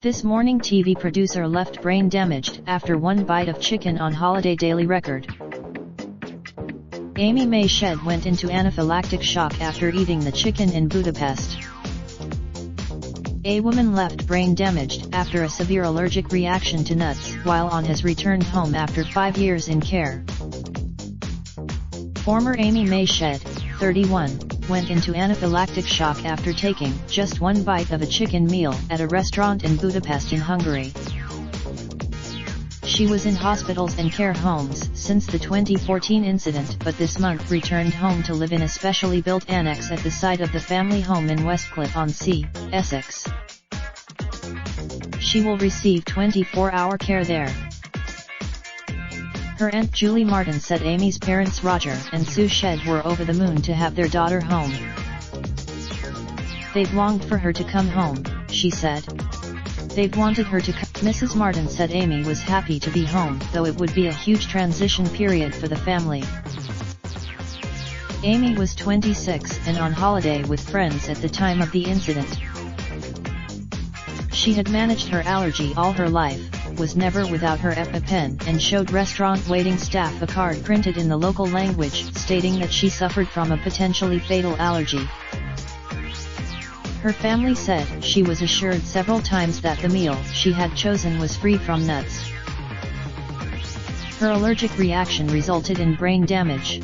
This morning TV producer left brain damaged after one bite of chicken on holiday daily record. Amy Mae Shed went into anaphylactic shock after eating the chicken in Budapest. A woman left brain damaged after a severe allergic reaction to nuts while on his return home after 5 years in care. Former Amy Mae Shed, 31, went into anaphylactic shock after taking just one bite of a chicken meal at a restaurant in Budapest in Hungary. She was in hospitals and care homes since the 2014 incident, but this month returned home to live in a specially built annex at the site of the family home in Westcliff-on-Sea, Essex. She will receive 24-hour care there. Her aunt Julie Martin said Amy's parents Roger and Sue Shed were over the moon to have their daughter home. "They've longed for her to come home," she said. "They've wanted her to come." Mrs. Martin said Amy was happy to be home, though it would be a huge transition period for the family. Amy was 26 and on holiday with friends at the time of the incident. She had managed her allergy all her life, was never without her EpiPen, and showed restaurant waiting staff a card printed in the local language stating that she suffered from a potentially fatal allergy. Her family said she was assured several times that the meal she had chosen was free from nuts. Her allergic reaction resulted in brain damage.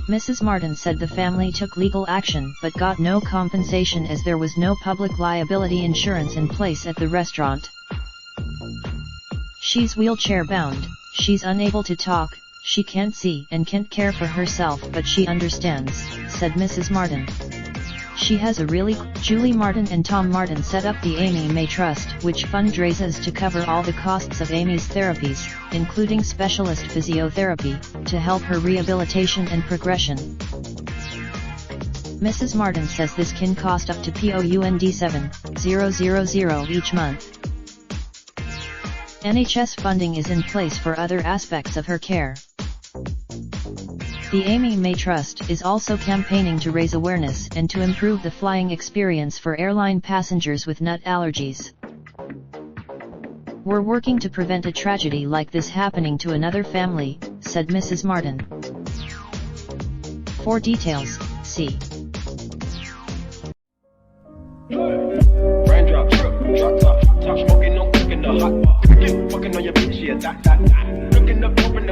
Mrs. Martin said the family took legal action but got no compensation as there was no public liability insurance in place at the restaurant. "She's wheelchair-bound, she's unable to talk, she can't see and can't care for herself, but she understands," said Mrs. Martin. "She has a really..." Julie Martin and Tom Martin set up the Amy Mae Trust, which fundraises to cover all the costs of Amy's therapies, including specialist physiotherapy, to help her rehabilitation and progression. Mrs. Martin says this can cost up to £7,000 each month. NHS funding is in place for other aspects of her care. The Amy Mae Trust is also campaigning to raise awareness and to improve the flying experience for airline passengers with nut allergies. "We're working to prevent a tragedy like this happening to another family," said Mrs. Martin. For details, see. Raindrops, drop top, top smoking, no cooking the hot pot. Fucking on your bitch, yeah, that. Looking up, open the